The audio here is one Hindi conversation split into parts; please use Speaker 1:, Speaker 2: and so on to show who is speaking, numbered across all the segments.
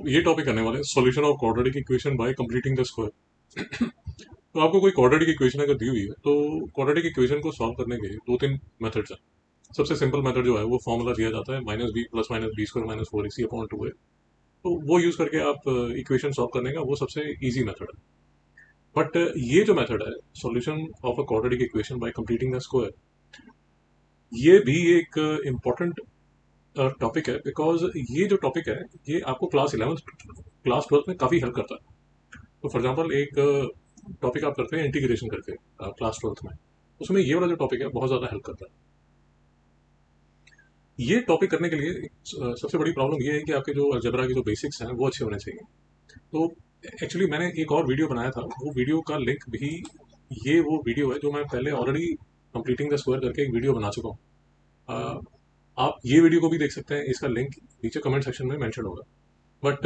Speaker 1: ये टॉपिक करने वाले हैं solution of quadratic equation by completing the square. तो आपको कोई क्वाड्रेटिक इक्वेशन अगर दी हुई है तो क्वाड्रेटिक इक्वेशन को सॉल्व करने के दो तीन मेथड्स हैं। सबसे सिंपल मेथड जो है वो फॉर्मूला दिया जाता है minus B plus minus B square minus four C upon two है। तो वो यूज करके आप इक्वेशन सॉल्व करने का वो सबसे इजी मेथड है। बट ये जो मेथड है solution of a quadratic equation by completing the square, ये भी एक इम्पोर्टेंट टॉपिक है बिकॉज ये जो टॉपिक है ये आपको क्लास 11th क्लास 12th में काफ़ी हेल्प करता है। तो फॉर एग्जांपल एक टॉपिक आप करते हैं इंटीग्रेशन करके क्लास 12th में, उसमें ये वाला जो टॉपिक है बहुत ज़्यादा हेल्प करता है। ये टॉपिक करने के लिए सबसे बड़ी प्रॉब्लम ये है कि आपके जो अलजेब्रा के जो बेसिक्स हैं वो अच्छे होने चाहिए। तो एक्चुअली मैंने एक और वीडियो बनाया था, वो वीडियो का लिंक भी, ये वो वीडियो है जो मैं पहले ऑलरेडी कंप्लीटिंग द स्क्वायर करके एक वीडियो बना चुका हूँ। अ, आप ये वीडियो को भी देख सकते हैं, इसका लिंक नीचे कमेंट सेक्शन में मेंशन होगा। बट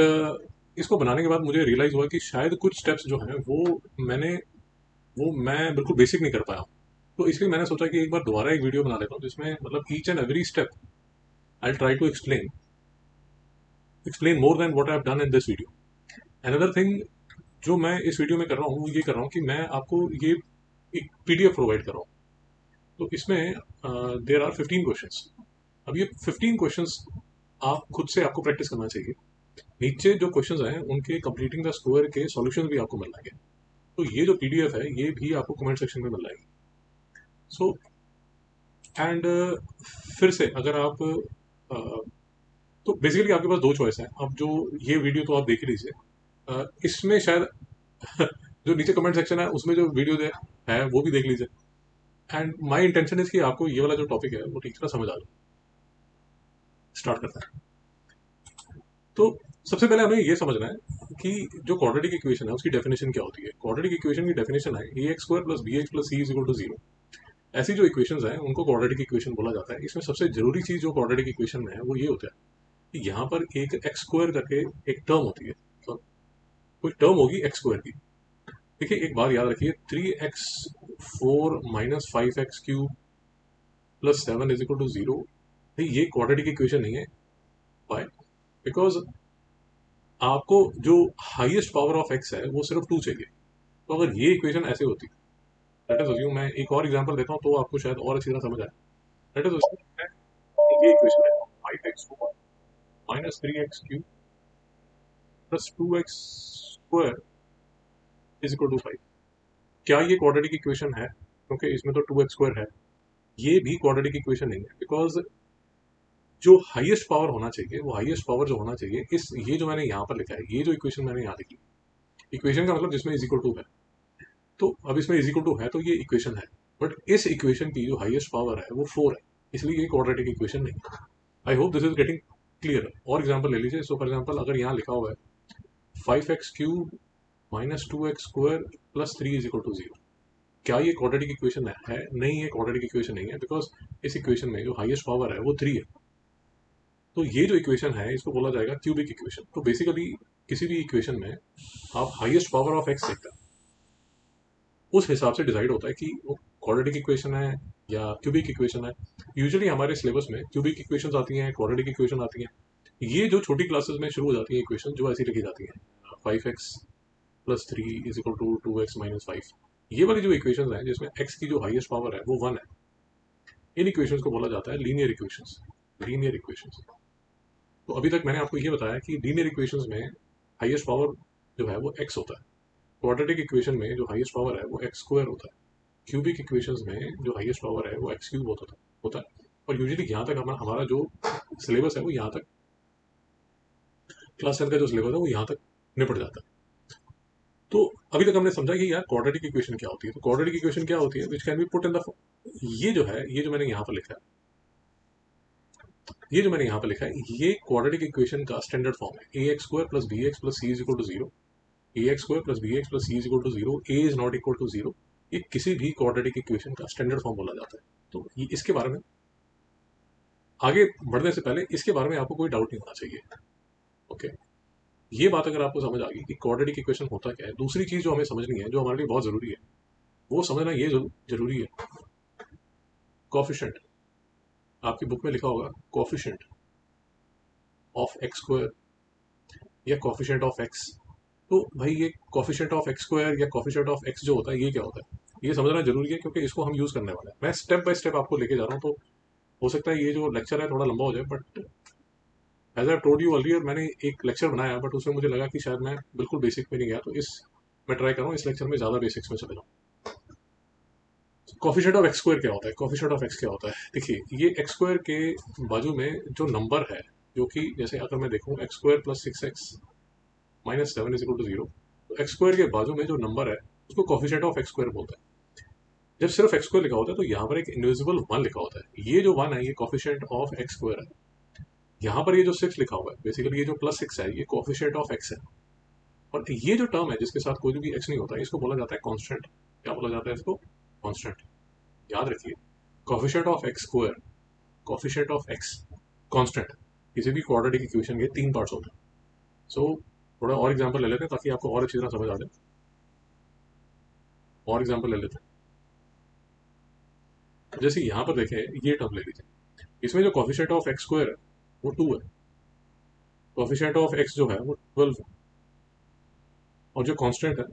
Speaker 1: इसको बनाने के बाद मुझे रियलाइज हुआ कि शायद कुछ स्टेप्स जो हैं मैंने वो मैं बिल्कुल बेसिक नहीं कर पाया हूँ। तो इसलिए मैंने सोचा कि एक बार दोबारा एक वीडियो बना लेता हूँ जिसमें मतलब each and every step I try to explain more than what I have done in this video. Another thing जो मैं इस वीडियो में कर रहा हूँ वो ये कर रहा हूँ कि मैं आपको ये एक पीडीएफ प्रोवाइड कर रहा हूँ। तो इसमें देर आर 15 क्वेश्चंस। अब ये 15 क्वेश्चंस आप खुद से आपको प्रैक्टिस करना चाहिए। नीचे जो क्वेश्चंस हैं उनके कंप्लीटिंग द स्क्वायर के सॉल्यूशंस भी आपको मिल जाएंगे। तो ये जो पीडीएफ है ये भी आपको कमेंट सेक्शन में मिल जाएगी। सो एंड फिर से अगर आप तो बेसिकली आपके पास दो चॉइस है। अब जो ये वीडियो तो आप देख ही लीजिए, इसमें शायद जो नीचे कमेंट सेक्शन है उसमें जो वीडियो है वो भी देख लीजिए। एंड माय इंटेंशन इज कि आपको ये वाला जो टॉपिक है वो ठीक तरह समझ आ जाए। स्टार्ट करते हैं। तो सबसे पहले हमें ये समझना है कि जो क्वाड्रेटिक इक्वेशन है उसकी डेफिनेशन क्या होती है। क्वाड्रेटिक इक्वेशन की डेफिनेशन है A X square plus B X plus C is equal to zero. ऐसी जो इक्वेशंस हैं उनको क्वाड्रेटिक इक्वेशन बोला जाता है। इसमें सबसे जरूरी चीज जो क्वाड्रेटिक इक्वेशन में है वो ये होता है कि यहाँ पर एक एक्स स्क्वायर करके एक टर्म होती है। तो कोई टर्म होगी एक्स स्क्वायर की। देखिए एक बात याद रखिए, 3x4 minus 5x³ plus 7 is equal to zero, ये क्वाड्रेटिक इक्वेशन नहीं है। वाई? बिकॉज आपको जो हाईएस्ट पावर ऑफ एक्स है वो सिर्फ 2 चाहिए। तो अगर ये इक्वेशन ऐसे होती, लेट अस अज्यूम, मैं एक और एग्जांपल देता हूँ तो आपको शायद और अच्छी तरह समझ आए। लेट अस अज्यूम ये इक्वेशन है 5x4 minus 3x³ plus 2x² is equal to 5। क्या ये क्वाड्रेटिक इक्वेशन है? क्योंकि इसमें तो 2x² है। ये भी क्वाड्रेटिक इक्वेशन नहीं है बिकॉज जो हाईएस्ट पावर होना चाहिए, वो हाईएस्ट पावर जो होना चाहिए इस ये जो मैंने यहाँ पर लिखा है, ये जो इक्वेशन मैंने यहाँ लिखी, इक्वेशन का मतलब जिसमें इज इक्वल टू है। तो अब इसमें इज इक्वल टू है तो ये इक्वेशन है। बट इस इक्वेशन की जो हाईएस्ट पावर है वो 4 है, इसलिए ये क्वाड्रेटिक इक्वेशन नहीं। I hope this is getting clear. और एग्जाम्पल ले लीजिए। सो फॉर एग्जाम्पल अगर यहाँ लिखा हुआ है 5x³ minus 2x² plus 3 is equal to zero, क्या ये क्वाड्रेटिक इक्वेशन है? नहीं, ये क्वाड्रेटिक इक्वेशन नहीं है बिकॉज इस इक्वेशन में जो हाईएस्ट पावर है वो 3 है। तो ये जो इक्वेशन है इसको बोला जाएगा क्यूबिक इक्वेशन। तो बेसिकली किसी भी इक्वेशन में आप हाईएस्ट पावर ऑफ एक्स देखते हैं, उस हिसाब से डिसाइड होता है कि वो क्वाड्रेटिक इक्वेशन है या क्यूबिक इक्वेशन है। यूजुअली हमारे सिलेबस में क्यूबिक इक्वेशंस आती हैं, क्वाड्रेटिक इक्वेशन आती हैं। ये जो छोटी क्लासेस में शुरू हो जाती है इक्वेशन जो ऐसी लिखी जाती है, 5x plus 3 is equal to 2x minus 5, ये वाली जो इक्वेशन है जिसमें x की जो हाईएस्ट पावर है वो 1 है, इन इक्वेशंस को बोला जाता है लीनियर इक्वेशंस। Linear equations. तो अभी तक मैंने आपको ये बताया कि लीनियर इक्वेशंस में हाईएस्ट पावर जो है वो x होता है। क्वाड्रेटिक इक्वेशन में जो हाईएस्ट पावर है वो x² होता है। क्यूबिक इक्वेशंस में जो हाईएस्ट पावर है वो x³ होता है। और यूजुअली यहाँ तक हमारा जो सिलेबस है वो यहाँ तक, क्लास 10 का जो सिलेबस है वो यहाँ तक निपट जाता है। तो अभी तक हमने समझा कि यार क्वाड्रेटिक इक्वेशन क्या होती है। तो क्वाड्रेटिक इक्वेशन क्या होती है which can be put in the, ये जो है, ये जो मैंने यहाँ पर लिखा है, ये जो मैंने यहाँ पर लिखा है ये क्वाड्रेटिक इक्वेशन का स्टैंडर्ड फॉर्म है। A X square plus B X plus C is equal to zero, A X square plus B X plus C is equal to zero, A is not equal to zero. ये किसी भी क्वाड्रेटिक इक्वेशन का स्टैंडर्ड फॉर्म बोला जाता है। तो ये इसके बारे में आगे बढ़ने से पहले इसके बारे में आपको कोई डाउट नहीं होना चाहिए। ओके, ये बात अगर आपको समझ आ गई कि क्वाड्रेटिक इक्वेशन होता क्या है, दूसरी चीज जो हमें समझनी है जो हमारे लिए बहुत जरूरी है वो समझना ये जरूरी है, कोफिशिएंट। आपकी बुक में लिखा होगा कोफिशिएंट ऑफ एक्स स्क्वायर या कॉफिशिएंट ऑफ एक्स। तो भाई ये कॉफिशिएंट ऑफ एक्स स्क्वायर या कॉफिशिएंट ऑफ एक्स जो होता है ये क्या होता है, ये समझना जरूरी है क्योंकि इसको हम यूज करने वाले हैं। मैं स्टेप बाय स्टेप आपको लेके जा रहा हूँ, तो हो सकता है ये जो लेक्चर है थोड़ा लंबा हो जाए, but as I told you earlier मैंने एक लेक्चर बनाया, बट उसमें मुझे लगा कि शायद मैं बिल्कुल बेसिक में नहीं गया, तो इस मैं ट्राई कर रहा हूँ इस लेक्चर में ज़्यादा बेसिक्स में चले जाऊँ। कॉफिशिएंट ऑफ एक्स स्क्वायर क्या होता है, कॉफिशिएंट ऑफ एक्स क्या होता है, देखिए ये एक्स स्क्वायर के बाजू में जो नंबर है, जो कि जैसे अगर मैं देखूँ x square plus 6x minus 7 is equal to 0, तो एक्स स्क्वायर के बाजू में जो नंबर है उसको कॉफिशिएंट ऑफ एक्स स्क्वायर बोलते हैं। जब सिर्फ एक्स स्क्वायर लिखा होता है तो यहाँ पर एक इनविजिबल वन लिखा होता है, ये जो वन है ये कॉफिशिएंट ऑफ एक्स स्क्वायर है। यहाँ पर ये जो 6 लिखा हुआ है, बेसिकली ये जो प्लस 6 है ये कॉफिशिएंट ऑफ एक्स है। और ये जो टर्म है जिसके साथ कोई भी एक्स नहीं होता, इसको बोला जाता है कांस्टेंट। क्या बोला जाता है इसको, कांस्टेंट। याद रखिए, coefficient of x square, coefficient of x, constant. किसी भी क्वाड्रेटिक इक्वेशन के तीन पार्ट्स होते हैं। सो थोड़ा और एग्जांपल ले लेते हैं ताकि आपको और अच्छी तरह समझ आ जाए। और एग्जांपल ले लेते हैं, जैसे यहाँ पर देखें ये टर्म ले लीजिए, इसमें जो कोफिशिएंट ऑफ एक्स स्क्वायर है वो 2 है, कोफिशिएंट ऑफ एक्स जो है वो 12 है, और जो कांस्टेंट है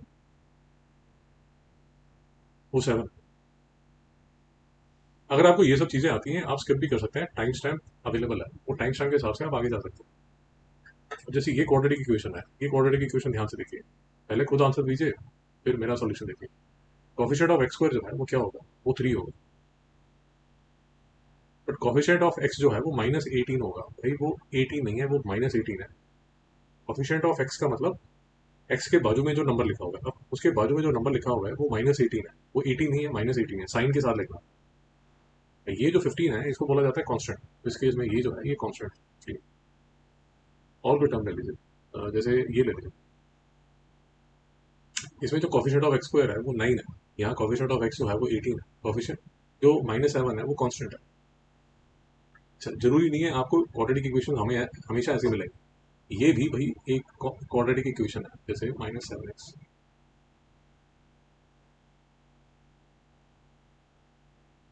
Speaker 1: वो 7। अगर आपको ये सब चीजें आती हैं आप स्किप भी कर सकते हैं, टाइम स्टैम्प अवेलेबल है, वो टाइम स्टैम्प के हिसाब से आप आगे जा सकते हैं। जैसे ये क्वाड्रेटिक इक्वेशन है, ये क्वाड्रेटिक इक्वेशन ध्यान से देखिए, पहले खुद आंसर दीजिए फिर मेरा सॉल्यूशन देखिए। कोफिशिएंट ऑफ एक्स स्क्वायर जो है वो क्या होगा, वो 3 होगा। बट कोफिशिएंट ऑफ एक्स जो है वो -18 होगा। भाई वो 18 नहीं है, वो -18 है। कोफिशिएंट ऑफ एक्स का मतलब एक्स के बाजू में जो नंबर लिखा हुआ है, अब उसके बाजू में जो नंबर लिखा हुआ है वो -18 है, वो 18 नहीं है, -18 है, साइन के साथ लिखना। ये जो 15 है इसको बोला जाता है कांस्टेंट। इस केस में ये जो है ये कांस्टेंट। और कोई टर्म ले लीजिए, जैसे ये ले लीजिए, इसमें जो कोफिशिएंट ऑफ एक्स स्क्वायर है वो 9 है, यहाँ कोफिशिएंट ऑफ एक्स जो है वो 18 है, कोफिशिएंट जो -7 है वो कांस्टेंट है। जरूरी नहीं है आपको क्वाड्रेटिक इक्वेशन हमें हमेशा ऐसे मिलेंगे, ये भी भाई एक क्वाड्रेटिक इक्वेशन है, जैसे -7x,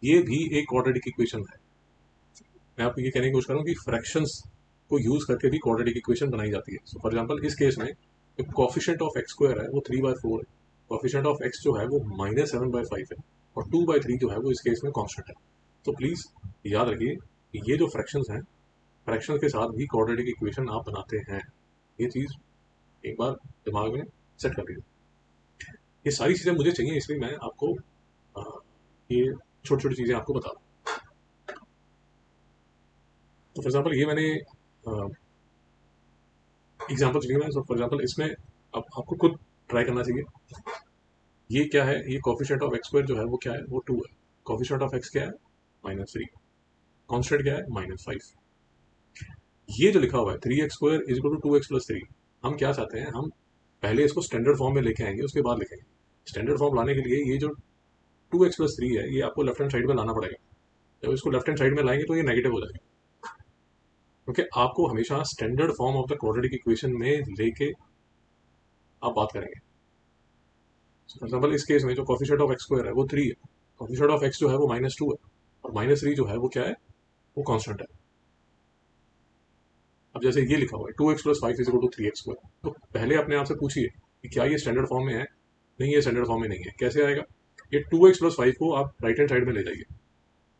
Speaker 1: ये भी एक क्वाड्रेटिक इक्वेशन है। मैं आपको ये कहने की कोशिश कर रहा हूँ कि फ्रैक्शंस को यूज करके भी क्वाड्रेटिक इक्वेशन बनाई जाती है। सो फॉर एग्जांपल इस केस में जो कॉफिशिएंट ऑफ एक्स स्क्वायर है वो 3/4 है, कॉफिशिएंट ऑफ एक्स जो है वो -7/5 है, और 2/3 जो है वो इस केस में कांस्टेंट है। तो प्लीज याद रखिए कि ये जो फ्रैक्शंस हैं, फ्रैक्शन के साथ भी क्वाड्रेटिक इक्वेशन आप बनाते हैं, ये चीज एक बार दिमाग में सेट कर लीजिए। ये सारी चीजें मुझे चाहिए, इसलिए मैं आपको ये छोटी छोटी चीजें आपको बता रहा हूँ। तो फॉर एग्जाम्पल ये मैंने एग्जाम्पल लिए मैं, फॉर एग्जाम्पल इसमें अब आपको खुद ट्राई करना चाहिए। ये क्या है, ये कोफिशिएंट ऑफ एक्स स्क्वायर जो है वो क्या है, वो 2 है। कोफिशिएंट ऑफ एक्स क्या है, -3। कांस्टेंट क्या है, -5। ये जो लिखा हुआ है 3x² is equal to 2x+3, हम क्या चाहते हैं, हम पहले इसको स्टैंडर्ड फॉर्म में लेके आएंगे, उसके बाद लिखेंगे। स्टैंडर्ड फॉर्म लाने के लिए ये जो 2x+3 है ये आपको लेफ्ट हैंड साइड में लाना पड़ेगा। जब इसको लेफ्ट हैंड साइड में लाएंगे तो ये नेगेटिव हो जाएगा, क्योंकि आपको हमेशा standard form of the quadratic equation में लेके आप बात करेंगे। फॉर एग्जाम्पल इस केस में जो कोफिशिएंट ऑफ एक्स स्क्वायर है वो 3 है, कोफिशिएंट ऑफ एक्स जो है वो -2 है, और -3 जो है वो क्या है, वो कांस्टेंट है। अब जैसे ये लिखा हुआ है 2x+5 is equal to 3x², तो पहले अपने आप से पूछिए कि क्या ये स्टैंडर्ड फॉर्म में है। नहीं, ये स्टैंडर्ड फॉर्म में नहीं है, कैसे आएगा। ये 2x+5 को आप राइट हैंड साइड में ले जाइए,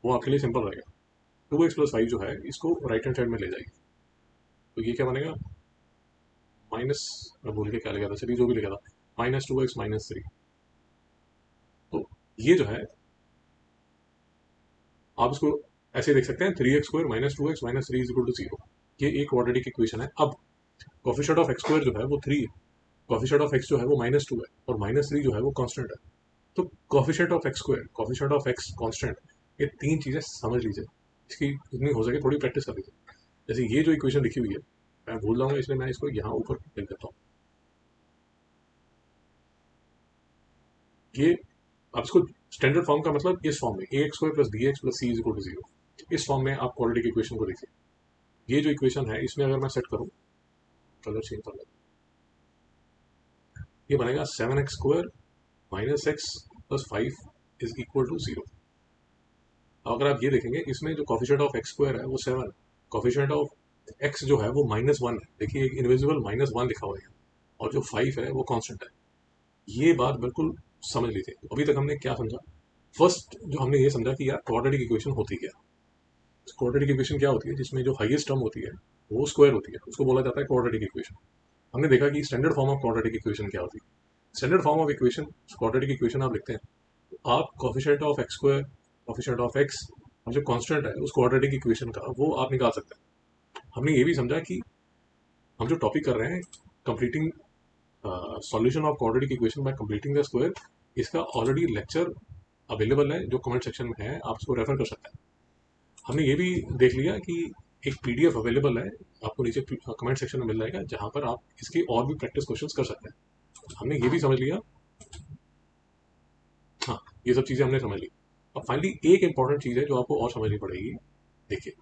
Speaker 1: वो आपके लिए सिंपल रहेगा। 2x+5 जो है इसको राइट हैंड साइड में ले जाइए, तो ये क्या बनेगा, माइनस, मैं भूल के क्या लिखा था, चलिए जो भी लिखा था, -2x -3। तो ये जो है आप इसको ऐसे देख सकते हैं, 3x² -2x -3 is equal to 0। ये एक क्वाड्रेटिक इक्वेशन है। अब कोफिशिएंट ऑफ एक्स स्क्वायर जो है वो 3 है, कोफिशिएंट ऑफ एक्स जो है वो -2 है, और -3 जो है वो कांस्टेंट है। तो coefficient of x square, coefficient of x, constant, ये तीन चीजें समझ लीजिए, इसकी जितनी हो सके थोड़ी प्रैक्टिस कर लीजिए। जैसे ये जो इक्वेशन लिखी हुई है, मैं भूल जाऊंगा इसलिए मैं इसको यहाँ ऊपर लिख देता हूँ। ये आप इसको स्टैंडर्ड फॉर्म का मतलब इस फॉर्म में ax² + bx + c is equal to 0, इस फॉर्म में आप क्वाड्रेटिक इक्वेशन को देखिए। ये जो इक्वेशन है इसमें अगर मैं सेट करूँ, कलर चेंज कर लेता हूँ, ये बनेगा 7x² -x + 5 is equal to 0। अगर आप ये देखेंगे इसमें जो कोफिशिएंट ऑफ एक्स स्क्वायर है वो 7, कोफिशिएंट ऑफ एक्स जो है वो -1 है, देखिए एक इनविजिबल -1 लिखा हुआ है, और जो 5 है वो कांस्टेंट है। ये बात बिल्कुल समझ लीजिए। तो अभी तक हमने क्या समझा? फर्स्ट जो हमने ये समझा कि यार क्वाड्रेटिक इक्वेशन होती क्या है। क्वाड्रेटिक इक्वेशन क्या होती है? जिसमें जो हाईएस्ट टर्म होती है वो स्क्वायर होती है, उसको बोला जाता है क्वाड्रेटिक इक्वेशन। हमने देखा कि standard form of quadratic equation क्या होती है। Standard form of equation, quadratic equation आप लिखते हैं, तो आप coefficient of x square, coefficient of x और जो कांस्टेंट है उस क्वाड्रेटिक इक्वेशन का, वो आप निकाल सकते हैं। हमने ये भी समझा कि हम जो टॉपिक कर रहे हैं, completing solution of quadratic equation by completing the square, इसका ऑलरेडी लेक्चर अवेलेबल है जो कमेंट सेक्शन में है, आप उसको रेफर कर सकते हैं। हमने ये भी देख लिया कि एक पीडीएफ अवेलेबल है, आपको नीचे कमेंट सेक्शन में मिल जाएगा, जहां पर आप इसकी और भी प्रैक्टिस क्वेश्चंस कर सकते हैं। हमने ये भी समझ लिया। हाँ, ये सब चीजें हमने समझ ली। अब फाइनली एक इंपॉर्टेंट चीज है जो आपको और समझनी पड़ेगी। देखिए,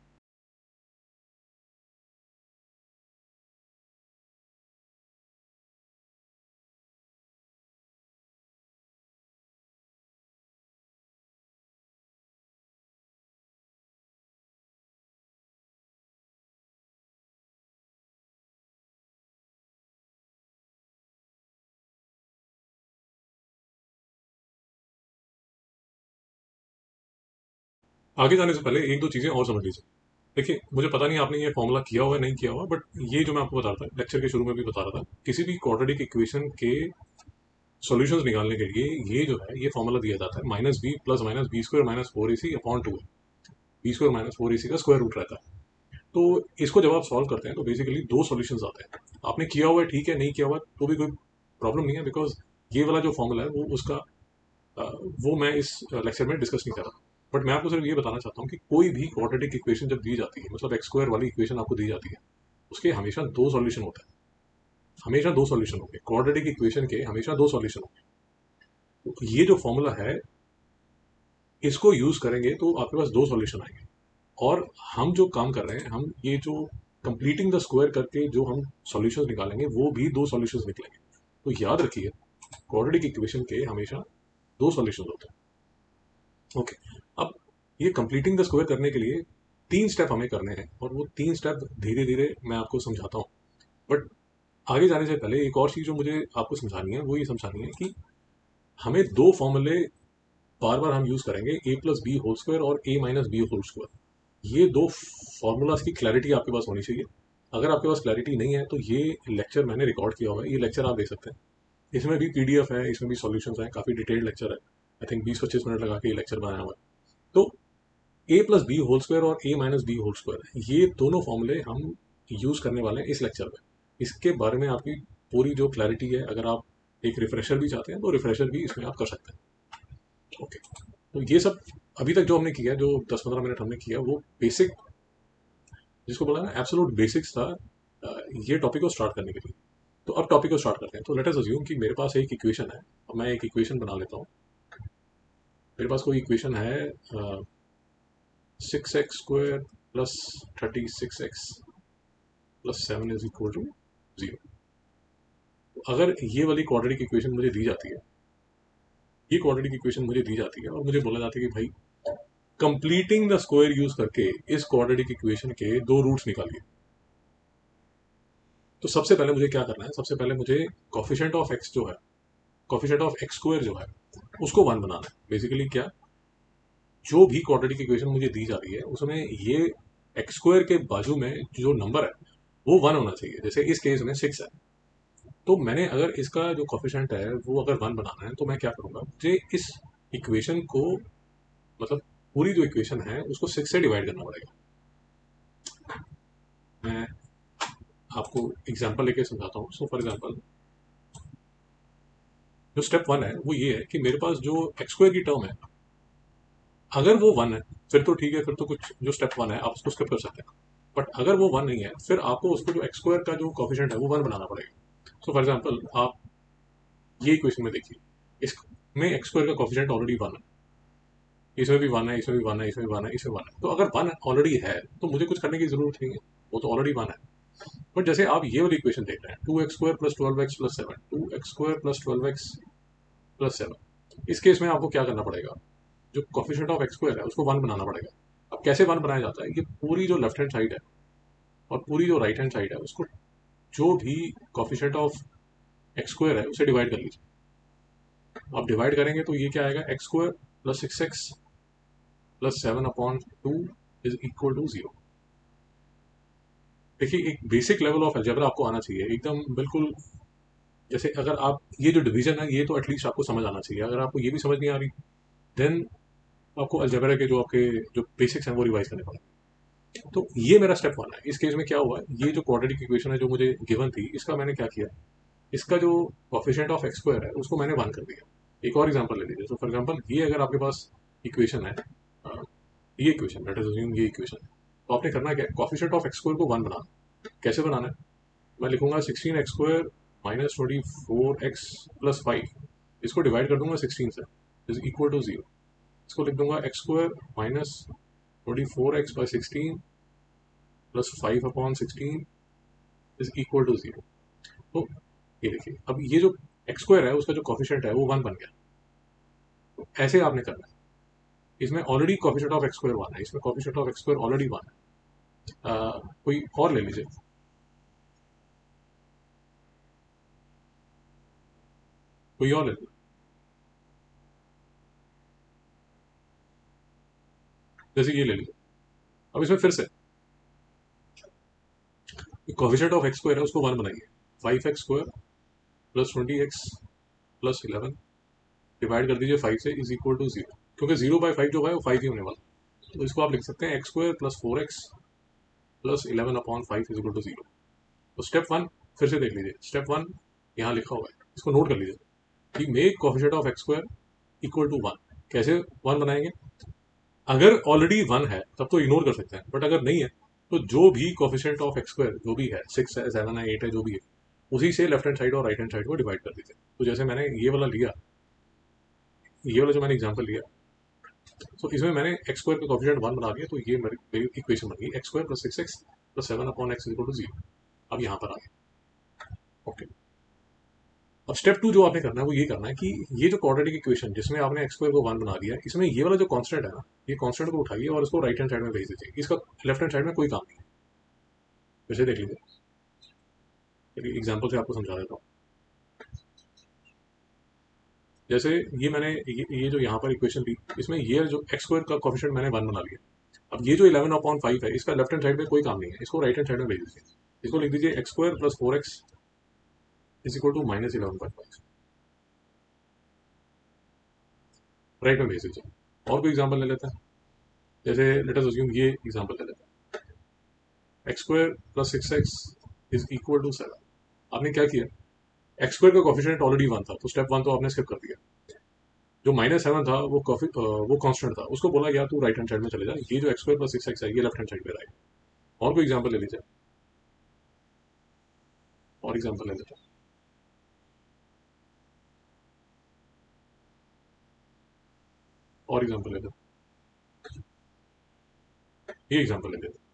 Speaker 1: आगे जाने से पहले एक दो चीजें और समझ लीजिए। देखिए, मुझे पता नहीं आपने ये फॉर्मूला किया हुआ है नहीं किया हुआ, बट ये जो मैं आपको बता रहा था लेक्चर के शुरू में भी बता रहा था, किसी भी क्वाड्रेटिक इक्वेशन के सॉल्यूशंस निकालने के लिए ये जो है ये फॉर्मूला दिया जाता है, -b plus minus B square minus 4ac upon 2। B square minus 4ac का स्क्वायर रूट रहता है। तो इसको जब आप सॉल्व करते हैं तो बेसिकली दो सॉल्यूशंस आते हैं। आपने किया हुआ है ठीक है, नहीं किया हुआ तो भी कोई प्रॉब्लम नहीं है, बिकॉज ये वाला जो फॉर्मूला है वो उसका वो मैं इस लेक्चर में डिस्कस नहीं कर रहा। बट मैं आपको सिर्फ ये बताना चाहता हूँ कि कोई भी क्वाड्रेटिक इक्वेशन जब दी जाती है, मतलब एक्स स्क्वायर वाली इक्वेशन आपको दी जाती है, उसके हमेशा दो सॉल्यूशन होते हैं। हमेशा दो सॉल्यूशन होंगे क्वाड्रेटिक इक्वेशन के, हमेशा दो सॉल्यूशन होंगे। तो ये जो फॉर्मूला है, इसको यूज करेंगे तो आपके पास दो सॉल्यूशन आएंगे। और हम जो काम कर रहे हैं, हम ये जो कंप्लीटिंग द स्क्वायर करके जो हम सॉल्यूशंस निकालेंगे, वो भी दो सॉल्यूशंस निकलेंगे। तो याद रखिए, क्वाड्रेटिक इक्वेशन के हमेशा दो सॉल्यूशंस होते हैं। ओके। अब ये कंप्लीटिंग द स्क्वायर करने के लिए तीन स्टेप हमें करने हैं, और वो तीन स्टेप धीरे धीरे मैं आपको समझाता हूँ। बट आगे जाने से पहले एक और चीज जो मुझे आपको समझानी है, वो ये समझानी है कि हमें दो फॉर्मूले बार बार हम यूज करेंगे, ए प्लस बी होल स्क्वायर और ए माइनस बी होल स्क्वायर। ये दो फॉर्मूलाज की क्लैरिटी आपके पास होनी चाहिए। अगर आपके पास क्लैरिटी नहीं है तो ये लेक्चर मैंने रिकॉर्ड किया हुआ है, ये लेक्चर आप देख सकते हैं। इसमें भी पीडीएफ है, इसमें भी सॉल्यूशंस हैं, काफी डिटेल्ड लेक्चर है। आई थिंक 20-25 मिनट लगा के ये लेक्चर बनाया हुआ है। तो ए प्लस बी होल स्क्वायर और ए माइनस बी होल स्क्वायर, ये दोनों फॉर्मूले हम यूज करने वाले हैं इस लेक्चर में। इसके बारे में आपकी पूरी जो क्लैरिटी है, अगर आप एक रिफ्रेशर भी चाहते हैं तो रिफ्रेशर भी इसमें आप कर सकते हैं। ओके। तो ये सब अभी तक जो हमने किया, जो 10-15 मिनट हमने किया, वो बेसिक, जिसको बोला ना एब्सोल्यूट बेसिक्स था ये टॉपिक को स्टार्ट करने के लिए। तो अब टॉपिक को स्टार्ट करते हैं। तो लेट अस अज्यूम कि मेरे पास एक इक्वेशन है। अब मैं एक इक्वेशन बना लेता हूँ। मेरे पास कोई इक्वेशन है, 6x² प्लस 36x प्लस 7 = 0। अगर ये वाली क्वाड्रेटिक इक्वेशन मुझे दी जाती है, ये क्वाड्रेटिक इक्वेशन मुझे दी जाती है और मुझे बोला जाता है कि भाई कंप्लीटिंग द स्क्वायर यूज करके इस क्वाड्रेटिक इक्वेशन के दो रूट्स निकालिए। तो सबसे पहले मुझे क्या करना है? सबसे पहले मुझे कॉफिशिएंट ऑफ एक्स जो है, कॉफिशिएंट ऑफ एक्स स्क्वायर जो है, उसको वन बनाना है। बेसिकली क्या, जो भी क्वाड्रेटिक इक्वेशन मुझे दी जा रही है उसमें ये एक्स स्क्वायर के बाजू में जो नंबर है वो वन होना चाहिए। जैसे इस केस में 6 है, तो मैंने अगर इसका जो कॉफिशिएंट है वो अगर वन बनाना है, तो मैं क्या करूंगा, मुझे इस इक्वेशन को, मतलब पूरी जो इक्वेशन है उसको 6 से डिवाइड करना पड़ेगा। मैं आपको एग्जांपल लेके समझाता हूँ। सो फॉर एग्जांपल, जो स्टेप वन है वो ये है कि मेरे पास जो एक्स स्क्वायर की टर्म है, अगर वो वन है फिर तो ठीक है, फिर तो कुछ जो स्टेप वन है आप उसको स्किप कर सकते हैं। बट अगर वो वन नहीं है, फिर आपको उसको जो एक्स स्क्वायर का जो कॉफिशिएंट है वो वन बनाना पड़ेगा। सो फॉर एग्जांपल, आप ये इक्वेशन में देखिए, इसमें एक्स स्क्वायर का कॉफिशिएंट ऑलरेडी वन है, इसमें भी वन है, इसमें भी वन है, इसमें भी वन है, इसमें वन है। तो अगर वन ऑलरेडी है तो मुझे कुछ करने की जरूरत नहीं है, वो तो ऑलरेडी वन है। बट जैसे आप ये वाली इक्वेशन देख रहे हैं, 2x² plus 12x plus 7, 2x² plus 12x plus 7, इस केस में आपको क्या करना पड़ेगा, जो कॉफिशिएंट ऑफ एक्स स्क्वायर है उसको वन बनाना पड़ेगा। अब कैसे वन बनाया जाता है, ये पूरी जो लेफ्ट हैंड साइड है और पूरी जो राइट हैंड साइड है उसको जो भी कोफिशिएंट ऑफ एक्स स्क्वायर है उसे डिवाइड कर लीजिए। आप डिवाइड करेंगे तो ये क्या आएगा, x square plus 6x plus 7/2 is equal to 0। देखिए एक बेसिक लेवल ऑफ अलजेब्रा आपको आना चाहिए एकदम बिल्कुल। जैसे अगर आप ये जो डिवीजन है ये तो एटलीस्ट आपको समझ आना चाहिए। अगर आपको ये भी समझ नहीं आ रही देन आपको अलजेब्रा के जो आपके जो बेसिक्स हैं वो रिवाइज करने पड़ेंगे। तो ये मेरा स्टेप 1 है। इस केस में क्या हुआ, ये जो क्वाड्रेटिक इक्वेशन है जो मुझे गिवन थी, इसका मैंने क्या किया, इसका जो कोफिशिएंट ऑफ एक्स स्क्वायर है उसको मैंने 1 कर दिया। एक और एग्जांपल ले लीजिए। तो फॉर एग्जांपल ये अगर आपके पास इक्वेशन है, ये इक्वेशन, लेट अस अज्यूम ये इक्वेशन है, तो आपने करना क्या है, कोफिशिएंट ऑफ एक्स स्क्वायर को 1 बनाना। कैसे बनाना है, मैं लिखूंगा 16x² माइनस 24x प्लस 5, इसको डिवाइड कर दूंगा 16 से, इज इक्वल टू 0। इसको लिख दूंगा x² minus 24x by 16 plus 5/16 is equal to 0। तो ये देखिए, अब ये जो एक्स स्क्वायर है उसका जो कोफिशिएंट है वो 1 बन गया। तो ऐसे आपने करना है। इसमें already coefficient of x square 1 है, इसमें coefficient of x square already 1 है। कोई और ले लीजिए, कोई और ले लीजिए, जैसे ये ले लीजिए। अब इसमें फिर से कोफिशिएंट ऑफ एक्स स्क्वायर है उसको 1 बनाइए। 5x² plus 20x plus 11 divide कर दीजिए 5 से, इज इक्वल टू 0। क्योंकि 0/5 जो है वो 5 ही होने वाला, तो इसको आप लिख सकते हैं x² plus 4x plus 11/5 is equal to 0। तो स्टेप 1 फिर से देख लीजिए। स्टेप 1 यहाँ लिखा हुआ है, इसको नोट कर लीजिए कि make coefficient of x square equal to 1। कैसे 1 बनाएंगे, अगर ऑलरेडी 1 है तब तो इग्नोर कर सकते हैं, बट अगर नहीं है तो जो भी कोफिशिएंट ऑफ एक्स स्क्वायर जो भी है, 6 है, 7 है, 8 है, जो भी है, उसी से लेफ्ट हैंड साइड और राइट हैंड साइड को डिवाइड कर दीजिए। तो जैसे मैंने ये वाला लिया, ये वाला जो मैंने एग्जांपल लिया, तो इसमें मैंने एक्स स्क्वायर का कोफिशिएंट 1 बना दिया, तो ये मेरी इक्वेशन बन गई, x² plus 6x plus 7/x is equal to 0। अब यहाँ पर आ गया। ओके, अब स्टेप 2 जो आपने करना है वो ये करना है कि ये जो क्वाड्रेटिक इक्वेशन जिसमें आपने एक्स स्क्वायर को 1 बना दिया, इसमें ये वाला जो कांस्टेंट है ना, ये कांस्टेंट को उठाइए और इसको राइट हैंड साइड में भेज दीजिए। इसका लेफ्ट हैंड साइड में कोई काम नहीं है। वैसे देख लीजिए, चलिए एग्जाम्पल से आपको समझा देता हूँ। जैसे ये मैंने ये जो यहाँ पर इक्वेशन थी, इसमें ये जो एक्स स्क्वायर का कोफिशिएंट मैंने 1 बना लिया। अब ये जो 11/5 है, इसका लेफ्ट हैंड साइड में कोई काम नहीं है, इसको राइट हैंड साइड में भेज दीजिए। इसको लिख दीजिए x² plus 4x is equal to minus 11/5, right में भेज दीजिए। और कोई एग्जाम्पल ले लेते हैं। जैसे लेट अस अज्यूम ये एग्जांपल ले लेते हैं, x² plus 6x is equal to 7। आपने क्या किया, एक्स स्क्वायर का कोफिशिएंट ऑलरेडी 1 था, तो स्टेप 1 तो आपने स्किप कर दिया। जो -7 था वो कांस्टेंट था, उसको बोला यार तू राइट हैंड साइड में चले जा, ये जो x² प्लस 6x है ये लेफ्ट हैंड साइड पे आएगा। और कोई एग्जांपल ले लीजिए, और एग्जांपल ले लेते हैं, और एग्जांपल ले लेते हैं, ये एग्जांपल ले लेते हैं।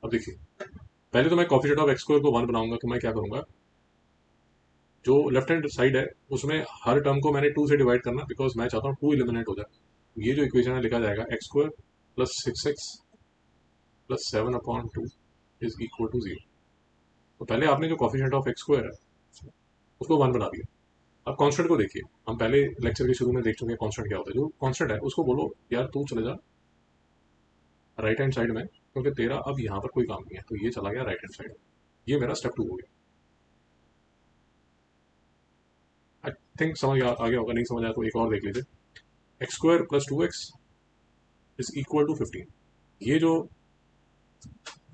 Speaker 1: अब देखिए, पहले तो मैं कोफिशिएंट ऑफ एक्स स्क्वायर को 1 बनाऊंगा, तो मैं क्या करूंगा, जो लेफ्ट हैंड साइड है उसमें हर टर्म को मैंने 2 से डिवाइड करना, बिकॉज मैं चाहता हूँ 2 एलिमिनेट हो जाए। ये जो इक्वेशन है लिखा जाएगा x² plus 6x plus 7/2 is equal to 0। तो पहले आपने जो कोफिशिएंट ऑफ एक्स स्क्वायर है उसको 1 बना दिया। अब कांस्टेंट को देखिए, हम पहले लेक्चर के शुरू में देख चुके हैं कांस्टेंट क्या होता है। जो कांस्टेंट है उसको बोलो यार तू चले जा राइट हैंड साइड में, क्योंकि तेरा अब यहाँ पर कोई काम नहीं है, तो ये चला गया राइट हैंड साइड में। ये मेरा स्टेप 2 हो गया। आई थिंक समझ आ गया होगा, नहीं समझ आया तो एक और देख लीजिए। x² plus 2x is equal to 15। ये जो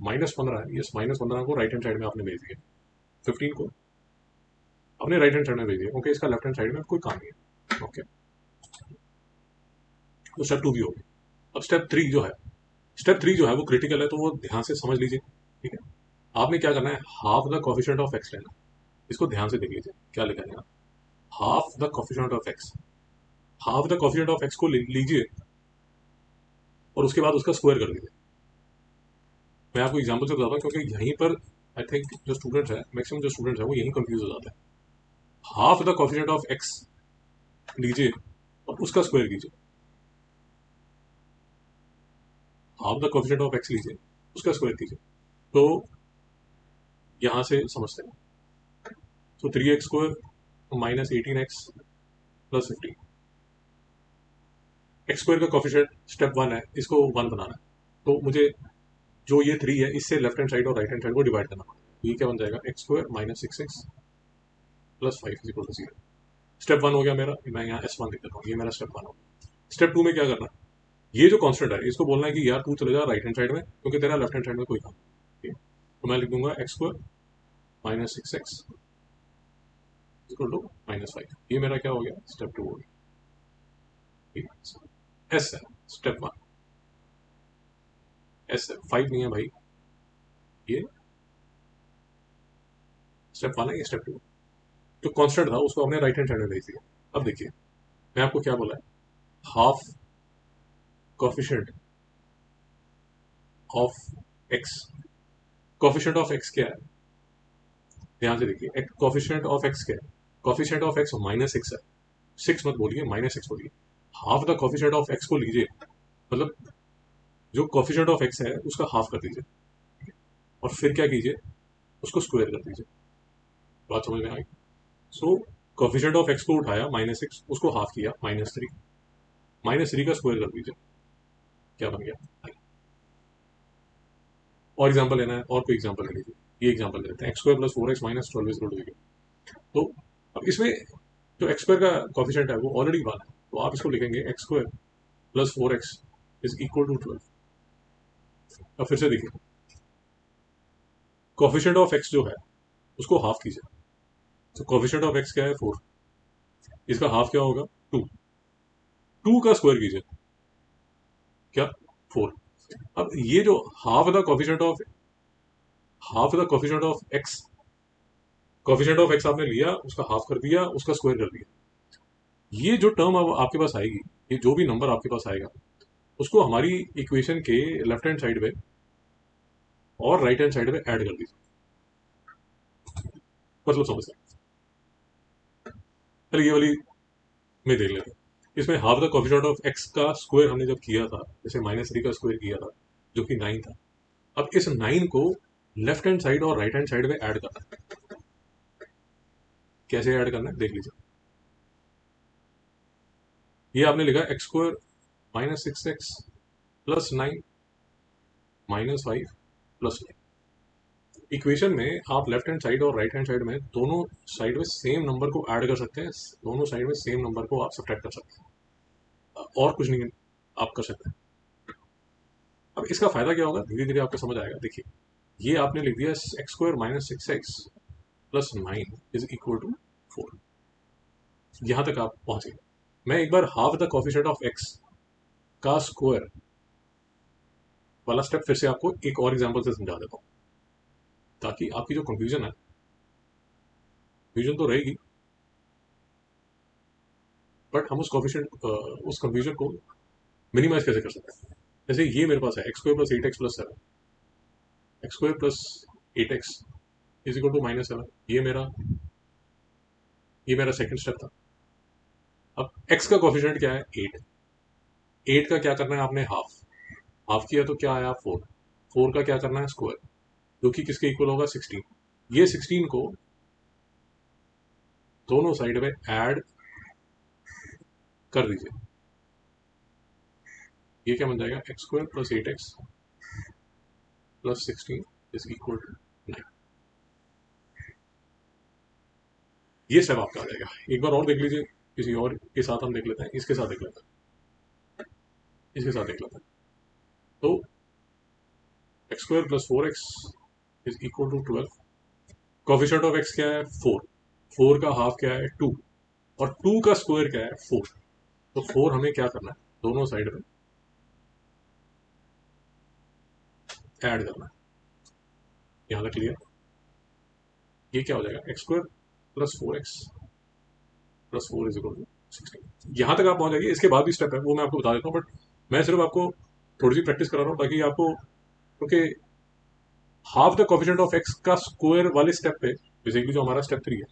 Speaker 1: -15 है, इस -15 को राइट हैंड साइड में आपने भेज दिया, 15 को अपने राइट हैंड साइड में भेज दिया, क्योंकि इसका लेफ्ट हैंड साइड में कोई काम नहीं है। ओके, तो स्टेप 2 भी हो गया। अब स्टेप 3 जो है वो क्रिटिकल है, तो वो ध्यान से समझ लीजिए। ठीक है, आपने क्या करना है, half the coefficient of x लेना। इसको ध्यान से देख लीजिए क्या लिखा है यहाँ, half the coefficient of x. Half the coefficient of x को लीजिए और उसके बाद उसका स्क्वायर कर दीजिए। मैं आपको एग्जांपल से बताता हूँ, क्योंकि यहीं पर आई थिंक जो स्टूडेंट्स हैं, मैक्सिमम जो स्टूडेंट्स हैं वो यहीं कंफ्यूज हो जाते हैं। Half the coefficient of x लीजिए और उसका स्क्वायर कीजिए। Half the coefficient of x लीजिए, उसका स्क्वायर कीजिए। तो यहाँ से समझते हैं। तो 3x² minus 18x plus 15, x square का कोफिशिएंट स्टेप 1 है, इसको 1 बनाना है। तो मुझे जो ये 3 है इससे लेफ्ट हैंड साइड और राइट हैंड साइड को डिवाइड करना पड़ेगा। ये क्या बन जाएगा, x² minus 6x plus 5 is equal to 0। Step 1 हो गया मेरा, मैं यहाँ S1 लिख देता हूँ, ये मेरा स्टेप 1 हो गया। स्टेप 2 में क्या करना है, ये जो कांस्टेंट है इसको बोलना है कि यार तू चले जा राइट हैंड साइड में, क्योंकि तेरा लेफ्ट हैंड साइड में कोई काम नहीं है। तो मैं लिख दूंगा x² minus 6x equal to minus 5। ये मेरा क्या हो गया, स्टेप 2 हो गया। एस है स्टेप 1, एस है 5 नहीं है भाई, ये स्टेप 1 है, ये स्टेप 2। जो कांस्टेंट था उसको हमने राइट हैंड साइड में भेज दिया। अब देखिए मैं आपको क्या बोला है, half coefficient of x. Coefficient of x क्या है, ध्यान से देखिए, कोफिशिएंट ऑफ एक्स क्या है, कोफिशिएंट ऑफ एक्स माइनस 6 है। 6 मत बोलिए, माइनस 6 बोलिए। Half the coefficient of x को लीजिए, मतलब जो कोफिशिएंट ऑफ एक्स है उसका हाफ कर दीजिए और फिर क्या कीजिए, उसको स्क्वायर कर दीजिए। बात समझ में आई। सो कोफिशिएंट ऑफ एक्स को उठाया -6, उसको हाफ किया -3, -3 का स्क्वायर कर दीजिए, क्या बन गया। और एग्जांपल लेना है, और कोई एग्जांपल ले लीजिए, ये एग्जांपल ले लेते हैं, x² plus 4x minus 12 is equal to 0। तो अब इसमें जो x² का कोफिशिएंट है वो ऑलरेडी 1 है, तो आप इसको लिखेंगे x² plus 4x is equal to 12। अब फिर से देखिए, कोफिशिएंट ऑफ x जो है उसको हाफ कीजिए। तो कोफिशिएंट ऑफ x क्या है, 4, इसका हाफ क्या होगा, 2, 2 का स्क्वायर कीजिए, क्या, 4। अब ये जो half the coefficient of x, coefficient of x आपने लिया, उसका हाफ कर दिया, उसका स्क्वायर कर दिया। ये जो टर्म अब आपके पास आएगी, ये जो भी नंबर आपके पास आएगा, उसको हमारी इक्वेशन के लेफ्ट हैंड साइड में और राइट हैंड साइड में ऐड कर दीजिए। मतलब समझ सकते, चलिए ये वाली में देख लेते हैं। इसमें half the coefficient of x का स्क्वायर हमने जब किया था, जैसे -3 का स्क्वायर किया था जो कि 9 था। अब इस 9 को लेफ्ट हैंड साइड और राइट हैंड साइड में ऐड करना है। कैसे ऐड करना है देख लीजिए। ये आपने लिखा x² minus 6x plus 9 minus 5 plus 9। Equation में आप लेफ्ट हैंड साइड और राइट हैंड साइड में दोनों साइड में सेम नंबर को ऐड कर सकते हैं, दोनों साइड में सेम नंबर को आप सब्ट्रैक्ट कर सकते हैं, और कुछ नहीं आप कर सकते हैं। अब इसका फायदा क्या होगा, धीरे धीरे आपको समझ आएगा। देखिए ये आपने लिख दिया x² minus 6x plus 9 is equal to 4, यहां तक आप पहुंचे। मैं एक बार half the coefficient of x का स्क्वायर वाला स्टेप फिर से आपको एक और एग्जांपल से समझा देता हूँ, ताकि आपकी जो कंफ्यूजन है, कंफ्यूजन तो रहेगी, बट हम उस कंफ्यूजन को मिनिमाइज कैसे कर सकते हैं। जैसे ये मेरे पास है x² plus 8x plus 7, x² plus 8x is equal to -7। ये मेरा सेकंड स्टेप था। अब x का कोफिशिएंट क्या है, 8। 8 का क्या करना है आपने, हाफ, हाफ किया तो क्या आया, 4। 4 का क्या करना है, स्क्वायर, जो कि किसके इक्वल होगा, 16। ये 16 को दोनों साइड में ऐड कर दीजिए। ये क्या बन जाएगा, x² plus 8x plus 16 is equal to 9। ये स्टेप आपका आ जाएगा। एक बार और देख लीजिए, किसी और के साथ हम देख लेते हैं, इसके साथ देख लेते हैं, इसके साथ देख लेते हैं। तो x² plus 4x is equal to 12। Coefficient of x क्या है, 4। 4 का हाफ क्या है, 2, और 2 का स्क्वायर क्या है, 4। तो 4 हमें क्या करना है, दोनों साइड में ऐड करना है। यहाँ तक क्लियर। ये क्या हो जाएगा, x² plus 4x plus 4 is equal to 16। यहाँ तक आप पहुंच जाएंगे। इसके बाद भी स्टेप है, वो मैं आपको बता देता हूँ, बट मैं सिर्फ आपको थोड़ी सी प्रैक्टिस करा रहा हूँ, ताकि आपको, क्योंकि half the coefficient of x का स्क्वायर वाले स्टेप पे, बेसिकली जो हमारा स्टेप 3 है,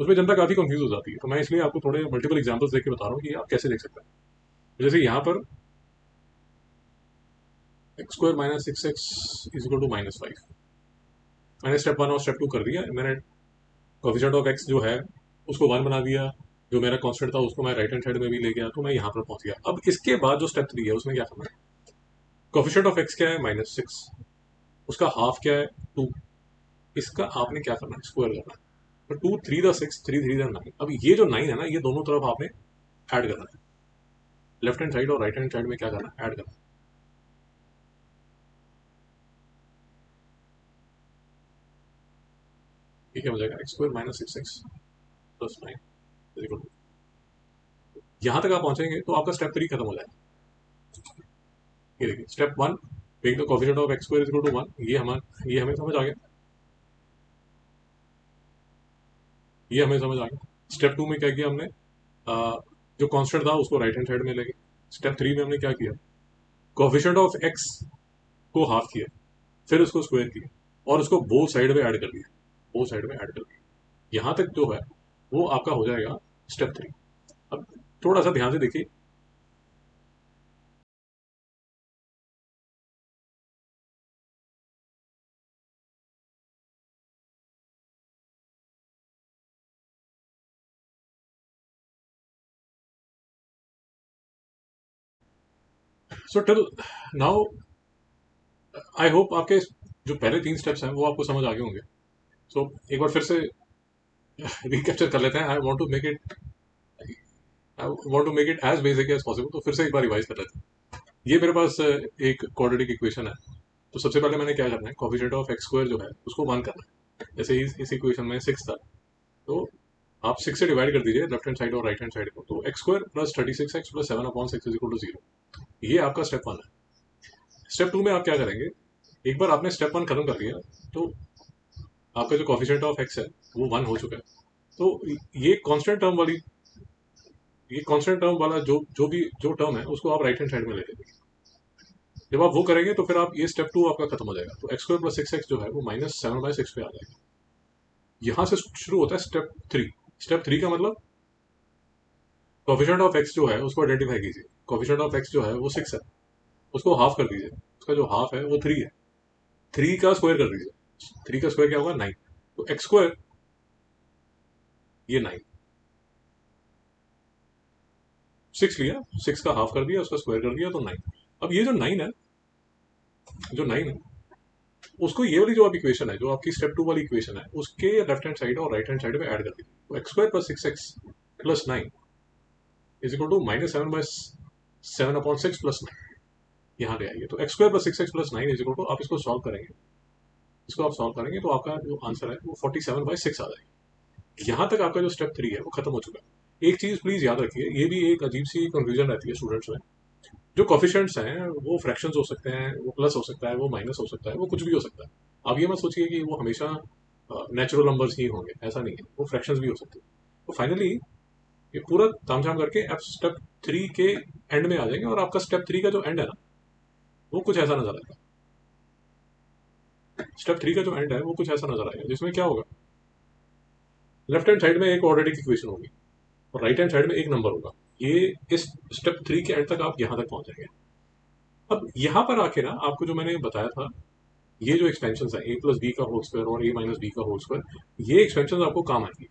Speaker 1: उसमें जनता काफी कंफ्यूज हो जाती है। तो मैं इसलिए आपको थोड़े मल्टीपल एग्जांपल्स देके बता रहा हूँ कि आप कैसे देख सकते हैं। जैसे यहाँ पर x² minus 6x is equal to -5, मैंने स्टेप 1 और स्टेप 2 कर दिया। मैंने कोफिशिएंट ऑफ एक्स जो है उसको 1 बना दिया, जो मेरा कांस्टेंट था उसको मैं राइट हैंड साइड में भी ले गया, तो मैं यहाँ पर पहुंच गया। अब इसके बाद जो स्टेप 3 है उसमें क्या करना है, कोफिशिएंट ऑफ एक्स क्या है, -6, उसका हाफ क्या है, 2, इसका आपने क्या करना है, स्क्वायर करना है। तो 2 3 द 6, 3 3 द 9। अब ये जो 9 है ना, ये दोनों तरफ आपने ऐड करना है, लेफ्ट हैंड साइड और राइट हैंड साइड में क्या करना है, ऐड करना है। ये क्या हो जाएगा, x square -6x plus 9 equal to, यहाँ तक आप पहुंचेंगे तो आपका स्टेप 3 खत्म हो जाएगा। ये देखिए step 1, make the coefficient of x square equal to 1, ये हमें समझ आ गया, ये हमें समझ आ गया। स्टेप 2 में क्या किया हमने, जो कांस्टेंट था उसको राइट हैंड साइड में ले गए। स्टेप 3 में हमने क्या किया, कोफिशिएंट ऑफ एक्स को हाफ किया, फिर उसको स्क्वायर किया और उसको बोथ साइड में ऐड कर दिया, बोथ साइड में ऐड कर दिया। यहाँ तक जो है वो आपका हो जाएगा स्टेप 3। अब थोड़ा सा ध्यान से देखिए, so till now I hope आपके जो पहले 3 स्टेप्स हैं वो आपको समझ आ गए होंगे। सो एक बार फिर से रिकैप्चर कर लेते हैं। I want to make it as basic as possible, तो फिर से एक बार रिवाइज कर लेते हैं। ये मेरे पास एक क्वाड्रेटिक इक्वेशन है। तो सबसे पहले मैंने क्या करना है, कोफिशिएंट ऑफ एक्स स्क्वायर जो है उसको 1 करना है। जैसे इस इक्वेशन में 6 था, तो आप 6 से डिवाइड कर दीजिए लेफ्ट हैंड साइड और राइट हैंड साइड को, तो x square plus 36x plus 7/6 is equal to 0। ये आपका स्टेप 1 है। स्टेप 2 में आप क्या करेंगे, एक बार आपने स्टेप 1 खत्म कर लिया तो आपका जो कोफिशिएंट ऑफ एक्स है वो 1 हो चुका है। तो ये कांस्टेंट टर्म वाली ये कांस्टेंट टर्म वाला जो टर्म है उसको आप राइट हैंड साइड में ले लेंगे। जब आप वो करेंगे तो फिर आप ये स्टेप 2 आपका खत्म हो जाएगा, तो एक्स स्क्वायर प्लस 6x जो है वो -7/6 पे आ जाएगा। यहाँ से शुरू होता है स्टेप 3। स्टेप 3 का मतलब कोफिशिएंट ऑफ एक्स जो है उसको आइडेंटिफाई कीजिए। कोफिशिएंट ऑफ एक्स जो है वो 6 है, उसको हाफ कर दीजिए, उसका जो हाफ है वो 3 है, 3 का स्क्वायर कर दीजिए। 3 का स्क्वायर क्या होगा, 9। तो एक्स स्क्वायर ये 9, 6 लिया, 6 का हाफ कर दिया, उसका स्क्वायर कर दिया, तो 9। अब ये जो 9 है, जो 9 है उसको ये वाली जो आप इक्वेशन है, जो आपकी स्टेप 2 वाली इक्वेशन है, उसके लेफ्ट हैंड साइड और राइट हैंड साइड में ऐड कर दीजिए। तो x square plus 6x plus 9 is equal to -7/7/6 plus 9, यहाँ ले आइए। तो x square plus 6x plus 9 is equal to, आप इसको सॉल्व करेंगे, इसको आप सॉल्व करेंगे तो आपका जो आंसर है वो 47/6 आ जाएगा। यहाँ तक आपका जो स्टेप 3 है वो खत्म हो चुका है। एक चीज प्लीज याद रखिए, ये भी एक अजीब सी कंफ्यूजन रहती है स्टूडेंट्स में। जो कोफिशिएंट्स हैं वो फ्रैक्शंस हो सकते हैं, वो प्लस हो सकता है, वो माइनस हो सकता है, वो कुछ भी हो सकता है। आप ये मत सोचिए कि वो हमेशा नेचुरल नंबर्स ही होंगे, ऐसा नहीं है, वो फ्रैक्शंस भी हो सकते हैं। तो फाइनली ये पूरा तामझाम करके आप स्टेप 3 के एंड में आ जाएंगे और आपका स्टेप 3 का जो एंड है ना वो कुछ ऐसा नजर आएगा। स्टेप 3 का जो एंड है वो कुछ ऐसा नजर आएगा, जिसमें क्या होगा, लेफ्ट हैंड साइड में एक क्वाड्रेटिक इक्वेशन होगी और राइट हैंड साइड में एक नंबर होगा। ये इस स्टेप 3 के एंड तक आप यहाँ तक पहुंच जाएंगे। अब यहाँ पर आके ना आपको जो मैंने बताया था, ये जो एक्सपेंशन है ए प्लस बी का होल स्क्वायर और ए माइनस बी का होल स्क्वायर, ये एक्सपेंशन आपको काम आएगी।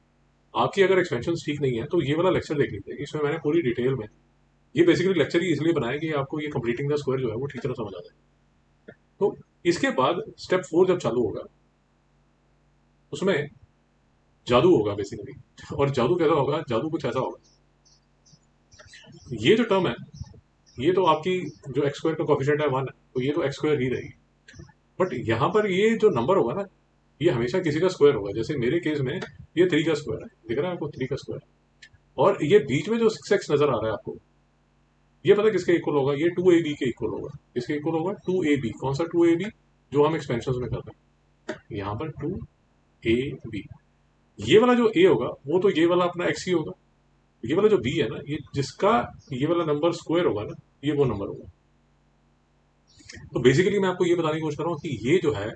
Speaker 1: आपकी अगर एक्सपेंशन ठीक नहीं है तो ये वाला लेक्चर देख लीजिए, इसमें मैंने पूरी डिटेल में, ये बेसिकली लेक्चर ही इसलिए बनाया कि आपको ये कंप्लीटिंग द स्क्वायर जो है वो ठीक तरह समझ आ जाए। तो इसके बाद स्टेप 4 जब चालू होगा उसमें जादू होगा बेसिकली। और जादू कैसा होगा, जादू कुछ ऐसा होगा, ये जो टर्म है, ये तो आपकी जो एक्स स्क्वायर का कोफिशिएंट है 1 है, तो ये तो एक्स स्क्वायर ही रहेगी। बट यहाँ पर ये जो नंबर होगा ना, ये हमेशा किसी का स्क्वायर होगा। जैसे मेरे केस में ये 3 का स्क्वायर है, दिख रहा है आपको 3 का स्क्वायर। और ये बीच में जो 6x नजर आ रहा है आपको, ये पता है किसके इक्वल होगा, ये 2ab के इक्वल होगा। किसके इक्वल होगा, 2ab। कौन सा 2ab, जो हम एक्सपेंशन में करते हैं, यहाँ पर 2ab। ये वाला जो a होगा वो तो ये वाला अपना x ही होगा। ये वाला जो b है ना, ये जिसका ये वाला नंबर स्क्वायर होगा ना, ये वो नंबर होगा। तो बेसिकली मैं आपको ये बताने की कोशिश कर रहा हूँ कि ये जो है,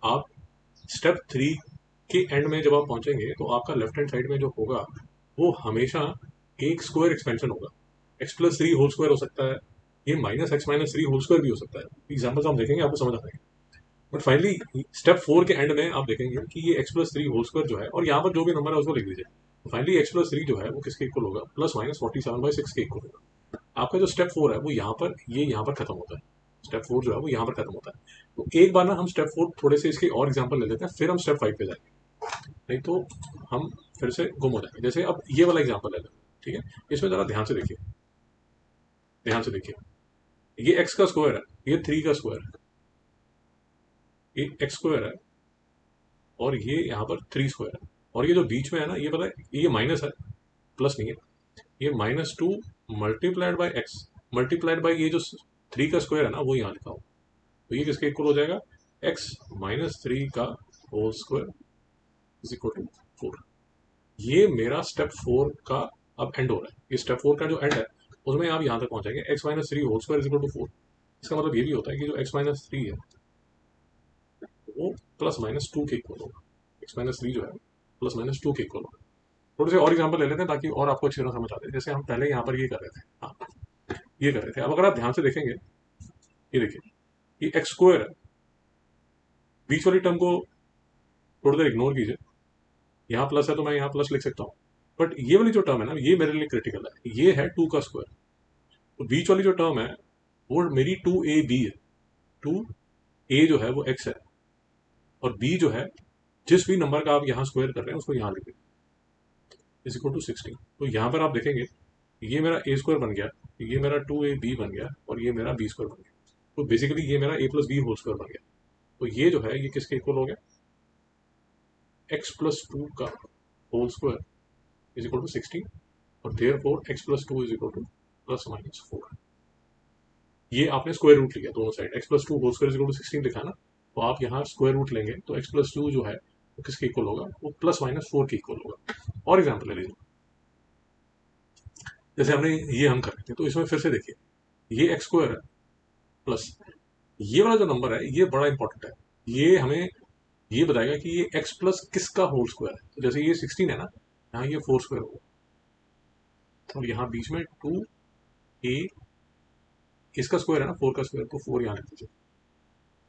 Speaker 1: आप स्टेप 3 के एंड में जब आप पहुंचेंगे तो आपका लेफ्ट हैंड साइड में जो होगा वो हमेशा एक स्क्वायर एक्सपेंशन होगा। एक्स प्लस 3 होल स्क्वायर हो सकता है, ये -x - 3 होल स्क्वायर भी हो सकता है। एग्जाम्पल्स हम देखेंगे, आपको समझ आ जाएगा। बट फाइनली स्टेप 4 के एंड में आप देखेंगे कि ये x plus three whole square जो है, और यहाँ पर जो भी नंबर है उसको लिख दीजिए, तो फाइनली एक्स प्लस थ्री जो है वो किसके इक्वल होगा, प्लस माइनस 47/6 के इक्वल होगा। आपका जो स्टेप 4 है वो यहाँ पर, ये यहाँ पर खत्म होता है, स्टेप 4 जो है वो यहाँ पर खत्म होता है। तो एक बार ना हम स्टेप 4 थोड़े से इसके और एग्जाम्पल ले लेते हैं, फिर हम स्टेप 5 पे जाएंगे, नहीं तो हम फिर से गुम हो जाएंगे। जैसे अब ये वाला एग्जाम्पल ले लेते हैं, ठीक है, इसमें जरा ध्यान से देखिए, ध्यान से देखिए, ये एक्स का स्क्वायर है, ये 3 का स्क्वायर है, ये एक्स स्क्वायर है, और ये यहाँ पर 3 स्क्वायर है, और ये जो बीच में है ना, ये पता है ये माइनस है, प्लस नहीं है, ये -2 multiplied by x multiplied by ये जो 3 का स्क्वायर है ना वो यहाँ लिखा हो, तो ये किसके इक्वल हो जाएगा, एक्स -3 का whole square is equal to 4। ये मेरा स्टेप 4 का अब एंड हो रहा है, ये स्टेप 4 का जो एंड है उसमें आप यहाँ तक पहुंचेंगे, x-3 whole square is equal to 4। इसका मतलब ये भी होता है कि जो x-3 है वो +-2 के इक्वल होगा, x-3 जो है +-2 के इक्वल होगा। थोड़े से और एग्जांपल ले लेते हैं ताकि और आपको अच्छी तरह समझ आते हैं। जैसे हम पहले यहाँ पर ये कर रहे थे, हाँ ये कर रहे थे, अब अगर आप ध्यान से देखेंगे, ये देखिए, ये एक्स स्क्वायर है, बीच वाली टर्म को थोड़ी देर इग्नोर कीजिए, यहाँ प्लस है तो मैं यहाँ प्लस लिख सकता हूँ, बट ये वाली जो टर्म है ना ये मेरे लिए क्रिटिकल है, ये है 2 का स्क्वायर, तो बीच वाली जो टर्म है वो मेरी 2ab है, 2a जो है वो x है, और b जो है जिस भी नंबर का आप यहाँ स्क्वायर कर रहे हैं उसको यहाँ लिखिए, इज इक्वल टू 16। तो यहाँ पर आप देखेंगे ये मेरा ए स्क्वायर बन गया, ये मेरा 2ab बन गया, और ये मेरा b स्क्वायर बन गया, तो बेसिकली ये मेरा a+b होल स्क्वायर बन गया। तो ये जो है ये किसके इक्वल हो गया, x+2 का whole square is equal to 16, और therefore x+2 is equal to +-4। ये आपने स्क्वायर रूट लिया दोनों side, x+2 whole square is equal to 16 लिखा ना, तो आप यहाँ स्क्वायर रूट लेंगे तो x+2 जो है वो किसके इक्वल होगा, वो +-4 के इक्वल होगा। और एग्जाम्पल ले लीजिए, जैसे हमने ये हम कर रहे थे, तो इसमें फिर से देखिए, ये एक्स स्क्वायर है प्लस ये वाला जो नंबर है ये बड़ा इंपॉर्टेंट है, ये हमें ये बताएगा कि ये x प्लस किसका होल स्क्वायर है। तो जैसे ये 16 है ना, यहाँ ये 4 स्क्वायर होगा, और यहाँ बीच में 2a इसका स्क्वायर है ना, 4 का स्क्वायर, तो 4 यहाँ लिख दीजिए,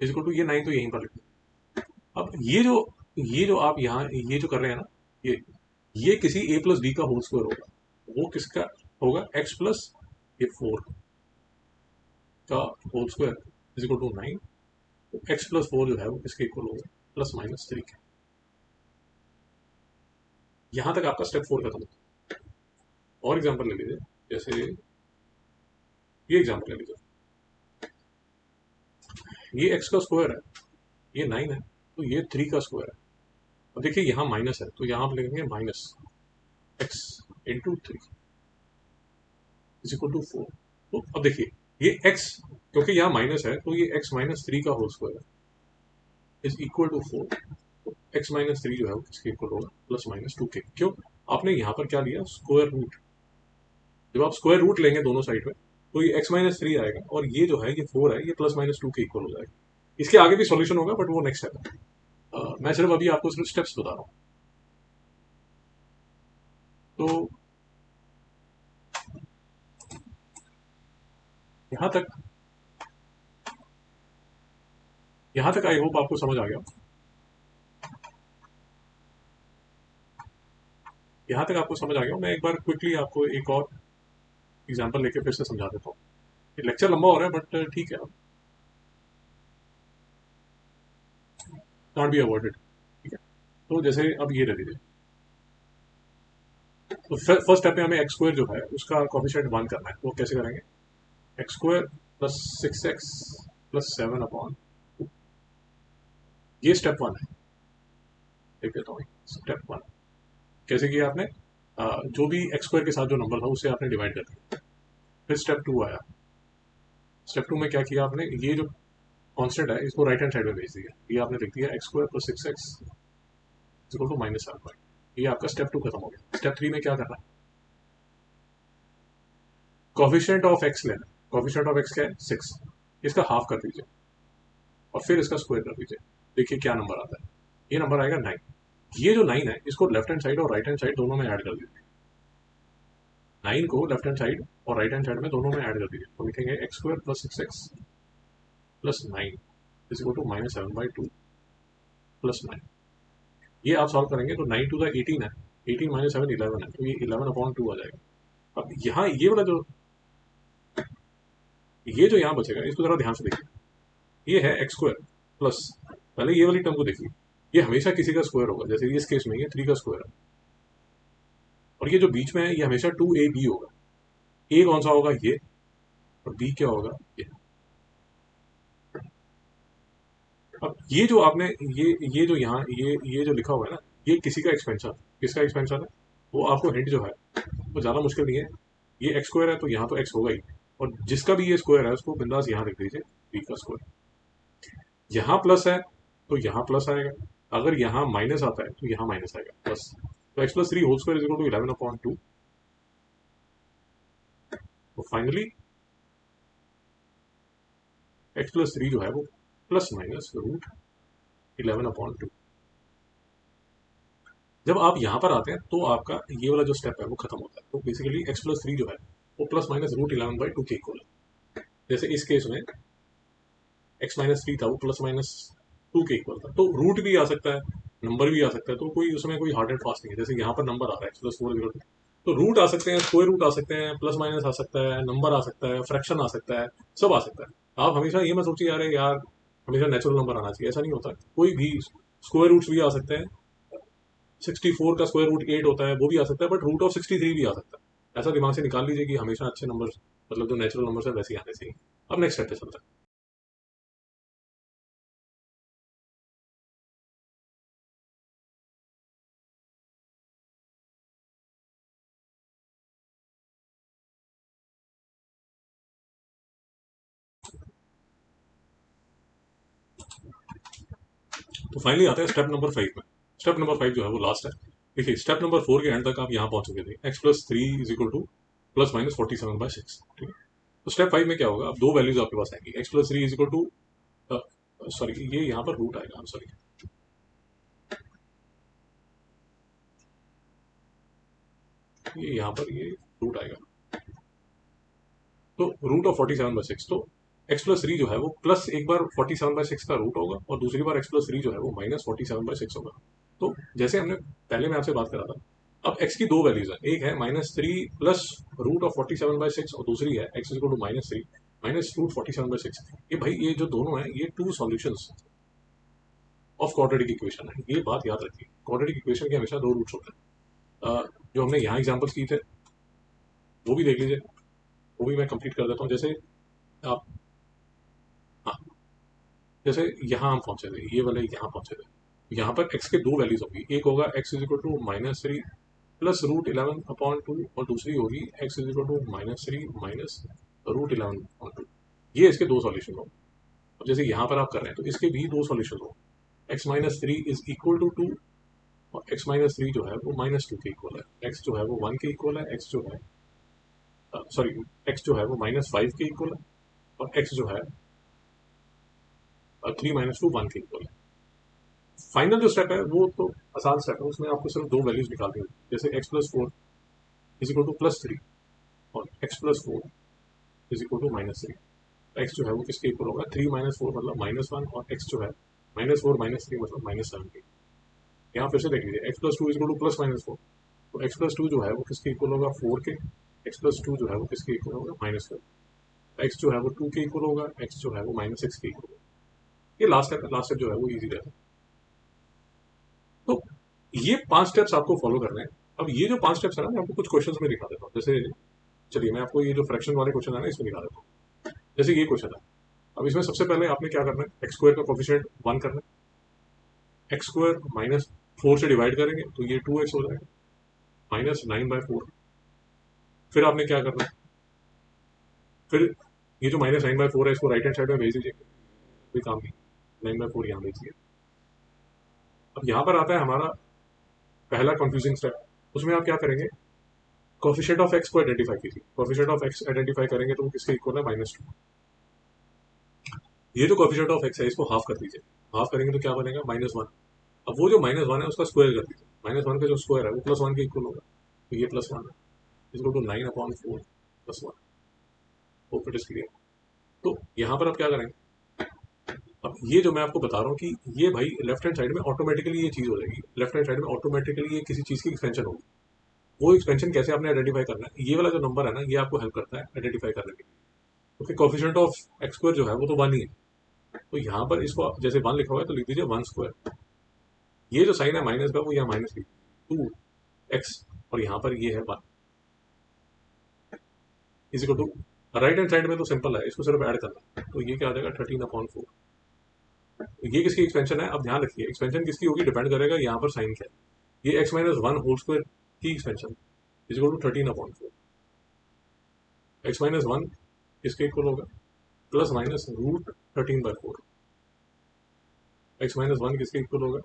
Speaker 1: इज इक्वल टू ये 9 तो यहीं पर लिख दीजिए। अब ये जो आप यहाँ ये जो कर रहे हैं ना, ये किसी a+b का होल स्क्वायर होगा, वो किसका होगा, x प्लस ये 4 का whole square is equal to 9, तो x+4 जो है वो किसके इक्वल होगा, +-3 के। यहाँ तक आपका स्टेप 4 खत्म होता है। और एग्जाम्पल ले लीजिए, जैसे ये एग्जाम्पल ले लीजिए, ये x का स्क्वायर है, ये 9 है, तो ये 3 का स्क्वायर है, अब देखिए यहाँ माइनस है, तो यहाँ आप लिखेंगे -x/3 इज इक्वल टू 4। तो अब देखिए ये x, क्योंकि यहाँ माइनस है तो ये x-3 का होल स्क्वायर है इज इक्वल टू 4, तो x-3 जो है वो किसके इक्वल होगा, +-2 के। क्यों, आपने यहाँ पर क्या लिया, स्क्वायर रूट। जब आप स्क्वायर रूट लेंगे दोनों साइड में तो ये x-3 आएगा, और ये जो है ये 4 है, ये +-2 के इक्वल हो जाएगा। इसके आगे भी सॉल्यूशन होगा बट वो नेक्स्ट है, मैं सिर्फ अभी आपको सिर्फ स्टेप्स बता रहा हूँ। तो यहाँ तक आई होप आपको समझ आ गया, यहाँ तक आपको समझ आ गया। मैं एक बार क्विकली आपको एक और एग्जांपल लेके फिर से समझा देता हूँ, ये लेक्चर लंबा हो रहा है बट ठीक है, नॉट बी अवॉइडेड, ठीक है। तो जैसे अब ये ले लीजिए, तो फर्स्ट स्टेप में हमें एक्स स्क्वायर जो है उसका कोफिशिएंट 1 करना है, तो कैसे करेंगे, x square plus 6x plus 7/2, ये स्टेप 1 है। देख देता हूँ, स्टेप 1 कैसे किया आपने, जो भी एक्स स्क्वायर के साथ जो नंबर था उसे आपने डिवाइड कर दिया। फिर स्टेप 2 आया, स्टेप 2 में क्या किया आपने, ये जो कांस्टेंट है इसको राइट हैंड साइड में भेज दिया, ये आपने लिख दिया x square plus 6x equal to -7, ये आपका स्टेप 2 खत्म हो गया। स्टेप 3 में क्या करना है, कोफिशिएंट ऑफ एक्स लेना, कोफिशिएंट ऑफ एक्स क्या है, 6, इसका हाफ कर दीजिए और फिर इसका स्क्वायर कर दीजिए, देखिए क्या नंबर आता है, ये नंबर आएगा 9। ये जो 9 है इसको लेफ्ट हैंड साइड और राइट हैंड साइड दोनों में ऐड कर दीजिए, 9 को लेफ्ट हैंड साइड और राइट हैंड साइड में दोनों में ऐड कर दीजिए, तो लिखेंगे x square plus 6x plus 9 is equal to -7/2 + 9। ये आप सॉल्व करेंगे तो 9 टू द 18 है, 18 - 7 11 है, तो ये 11/2 आ जाएगा। अब यहाँ ये जो यहाँ बचेगा इसको जरा ध्यान से देखिए। ये है एक्स स्क्वायर प्लस, पहले ये वाली टर्म को देखिए, ये हमेशा किसी का स्क्वायर होगा, जैसे इस केस में ये 3 का स्क्वायर है, और ये जो बीच में है ये हमेशा 2ab होगा। ए कौन सा होगा, ये, और बी क्या होगा, ये। अब ये जो आपने ये जो यहाँ ये जो लिखा हुआ है ना, ये किसी का एक्सपेंशन, किसका एक्सपेंशन है, वो आपको हिंट जो है वो ज़्यादा मुश्किल नहीं है। ये एक्स स्क्वायर है तो यहाँ तो एक्स होगा ही, और जिसका भी ये स्क्वायर है उसको बिंदास यहाँ लिख दीजिए, बी का स्क्वायर। यहाँ प्लस है तो यहाँ प्लस आएगा, अगर यहाँ माइनस आता है तो यहाँ माइनस आएगा, प्लस। तो x+3 whole square is equal to 11/2। तो फाइनली x+3 जो है वो ±√11/2। जब आप यहाँ पर आते हैं तो आपका ये वाला जो स्टेप है वो खत्म होता है। तो बेसिकली x+3 जो है वो ±√11/2 के इक्वल है। जैसे इस केस में x-3 था वो ±2 के इक्वल था, तो रूट भी आ सकता है, नंबर भी आ सकता है, तो कोई उसमें कोई हार्ड एंड फास्ट नहीं है। जैसे यहाँ पर नंबर आ रहा है x+4 तो रूट आ सकते हैं, स्क्वायर रूट आ सकते हैं, प्लस माइनस आ सकता है, नंबर आ सकता है, फ्रैक्शन आ सकता है, सब आ सकता है। आप हमेशा ये मत सोचिए यार हमेशा नेचुरल नंबर आना चाहिए, ऐसा नहीं होता। कोई भी स्क्वायर रूट्स भी आ सकते हैं, 64 का स्क्वायर रूट 8 होता है वो भी आ सकता है, बट रूट ऑफ 63 भी आ सकता है। ऐसा दिमाग से निकाल लीजिए कि हमेशा अच्छे नंबर, मतलब जो नेचुरल नंबर है वैसे ही आने चाहिए। अब नेक्स्ट स्टेप पे चलता है। तो फाइनली आता है स्टेप नंबर 5 में। स्टेप नंबर 5 जो है वो लास्ट है। देखिए स्टेप नंबर 4 के एंड तक आप यहाँ पहुंच चुके थे, x+3 इज इक्वल टू ±47/6। ठीक है, तो स्टेप 5 में क्या होगा, अब दो वैल्यूज आपके पास आएंगी, x+3 is equal to, sorry ये यहाँ पर रूट आएगा, सॉरी ये यहाँ पर ये रूट आएगा, तो √47/6। तो x+3 जो है वो प्लस, एक बार 47/6 का रूट होगा और दूसरी बार x+3 जो है वो -47/6 होगा। तो जैसे हमने पहले मैं आपसे बात करा था, अब x की दो वैल्यूज है, एक है -3 प्लस √47/6 और दूसरी है x इक्वल टू -3 -√47/6। ये भाई ये जो दोनों है ये two solutions of quadratic equation है, ये बात याद रखिए। क्वाड्रेटिक इक्वेशन के हमेशा दो रूट्स होते हैं। जो हमने यहाँ एग्जाम्पल्स किए थे वो भी देख लीजिए, वो भी मैं कंप्लीट कर देता हूँ। जैसे आप, हाँ, जैसे यहाँ हम पहुंचे थे, ये वाले यहाँ पहुंचे थे, यहाँ पर x के दो वैल्यूज होगी, एक होगा x is equal to -3 plus √11/2 और दूसरी होगी x is equal to -3 minus √11/2। ये इसके दो सॉल्यूशन होंगे। अब जैसे यहाँ पर आप कर रहे हैं तो इसके भी दो सॉल्यूशन होंगे, x-3 इज इक्वल टू 2 और x-3 जो है वो -2 के इक्वल है, x जो है वो 1 के इक्वल है, x जो है, सॉरी x जो है वो -5 के इक्वल है, और x जो है 3 - 2 1 के इक्वल है। फाइनल जो स्टेप है वो तो आसान स्टेप है, उसमें आपको सिर्फ दो वैल्यूज निकालनी होगी। जैसे x+4 इज इक्वल टू +3 और x+4 is equal to -3। x जो है वो किसके इक्वल होगा, 3 - 4 मतलब -1, और x जो है -4 - 3 मतलब -7 के। यहाँ फिर से देख लीजिए, x+2 इज इक्वल टू +-4, तो x+2 जो है वो किसके इक्वल होगा, 4 के। x+2 जो है वो किसके इक्वल होगा, -4। x जो है वो 2 के इक्वल होगा, x जो है वो -6 के इक्वल होगा। ये लास्ट स्टेप जो है वो इजी रहता है। तो ये 5 स्टेप्स आपको फॉलो करने हैं। अब ये जो 5 स्टेप्स है ना, मैं आपको कुछ क्वेश्चंस में दिखा देता हूँ। जैसे चलिए मैं आपको ये जो फ्रैक्शन वाले क्वेश्चन है ना इसमें दिखा देता हूँ। जैसे ये क्वेश्चन है, अब इसमें सबसे पहले आपने क्या करना है, एक्स स्क्वायर का कोफिशिएंट 1 करना है, एक्स स्क्वायर -4 से डिवाइड करेंगे तो ये 2x हो जाएगा, -9/4। फिर आपने क्या करना है, फिर ये जो -9/4 है इसको राइट हैंड साइड में भेज दीजिए, कोई काम नहीं, 9/4 यहाँ भेज दिया। अब यहाँ पर आता है हमारा पहला कंफ्यूजिंग स्टेप। उसमें आप क्या करेंगे, कोफिशिएंट ऑफ एक्स को आइडेंटिफाई कीजिए। कोफिशिएंट ऑफ एक्स आइडेंटिफाई करेंगे तो वो किसके इक्वल है, -2। ये जो कोफिशिएंट ऑफ एक्स है इसको हाफ कर दीजिए, हाफ करेंगे तो क्या बनेगा, -1। अब वो जो -1 है उसका स्क्वायर कर दीजिए, -1 का जो स्क्वायर है वो +1 के इक्वल होगा, तो ये +1 है, इसको to 9/4 +1। Hope it is clear. तो यहाँ पर आप क्या करेंगे, अब ये जो मैं आपको बता रहा हूँ कि ये भाई लेफ्ट हैंड साइड में ऑटोमेटिकली ये चीज़ हो जाएगी, लेफ्ट हैंड साइड में ऑटोमेटिकली ये किसी चीज़ की एक्सपेंशन होगी। वो एक्सपेंशन कैसे आपने आइडेंटिफाई करना है, ये वाला जो नंबर है ना, ये आपको हेल्प करता है आइडेंटिफाई करने के लिए, क्योंकि कोफिशिएंट ऑफ एक्स स्क्वायर जो है वो तो 1 ही है। तो यहाँ पर इसको जैसे 1 लिखा हुआ है तो लिख दीजिए 1 स्क्वायर। ये जो साइन है माइनस का वो यहाँ माइनस लिख 2x, और यहाँ पर ये है 1 is equal to, right hand side में तो सिंपल है, इसको सिर्फ ऐड करना है। तो ये क्या आ जाएगा 13/4। ये किसकी एक्सपेंशन है, अब ध्यान रखिए एक्सपेंशन किसकी होगी डिपेंड करेगा यहाँ पर साइन क्या है। ये x-1 होल स्क्वायर की expansion is equal to 13/4। x-1 किसके इक्वल होगा, प्लस माइनस रूट 13/4। x-1 किसके इक्वल होगा,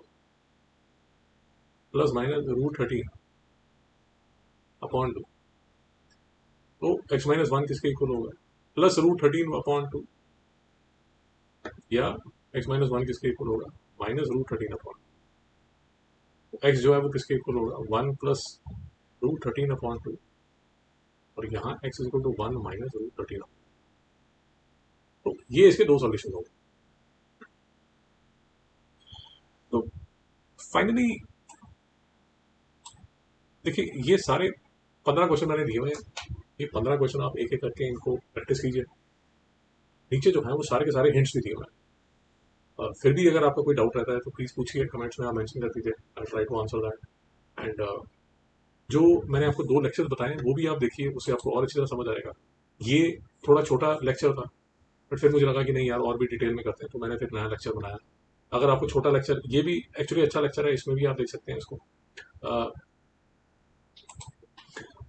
Speaker 1: प्लस माइनस रूट 13/2। तो x-1 किसके इक्वल होगा, प्लस रूट 13/2, या x-1 किसके इक्वल होगा, माइनस रूट 13/2। x जो है वो किसके इक्वल होगा, 1 प्लस रूट 13/2, और यहाँ x equal to 1 minus root 13। तो ये इसके दो सॉल्यूशन होंगे। तो फाइनली देखिए ये सारे 15 क्वेश्चन मैंने दिए हुए हैं, ये 15 क्वेश्चन आप एक एक करके इनको प्रैक्टिस कीजिए। नीचे जो है वो सारे के सारे हिंट्स भी दिए हुए हैं, और फिर भी अगर आपका कोई डाउट रहता है तो प्लीज़ पूछिए, कमेंट्स में आप मेंशन कर दीजिए, I try to answer that. And जो मैंने आपको 2 लेक्चर बताए वो भी आप देखिए, उससे आपको और अच्छी तरह समझ आएगा। ये थोड़ा छोटा लेक्चर था, बट फिर मुझे लगा कि नहीं यार और भी डिटेल में करते हैं, तो मैंने फिर नया लेक्चर बनाया। अगर आपको छोटा लेक्चर, ये भी एक्चुअली अच्छा लेक्चर है, इसमें भी आप देख सकते हैं इसको। अ,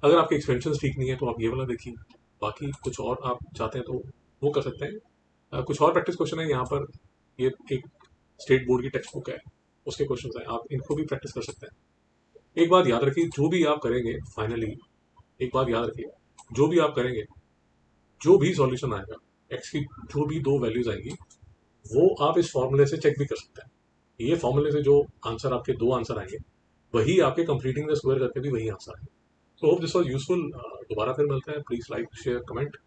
Speaker 1: अगर आपके एक्सपेंशन ठीक नहीं है तो आप ये वाला देखिए, बाकी कुछ और आप चाहते हैं तो वो कर सकते हैं। कुछ और प्रैक्टिस क्वेश्चन है यहाँ पर, ये एक स्टेट बोर्ड की टेक्स्ट बुक है, उसके क्वेश्चन हैं, आप इनको भी प्रैक्टिस कर सकते हैं। एक बात याद रखिए, जो भी आप करेंगे फाइनली, एक बात याद रखिए, जो भी आप करेंगे, जो भी सॉल्यूशन आएगा, एक्स की जो भी 2 वैल्यूज आएंगी, वो आप इस फॉर्मूले से चेक भी कर सकते हैं। ये फॉर्मूले से जो आंसर, आपके 2 आंसर आएंगे, वही आपके कंप्लीटिंग द स्क्वायर करके भी वही आंसर आएंगे। So hope this was useful. दोबारा फिर मिलते हैं, प्लीज लाइक शेयर कमेंट।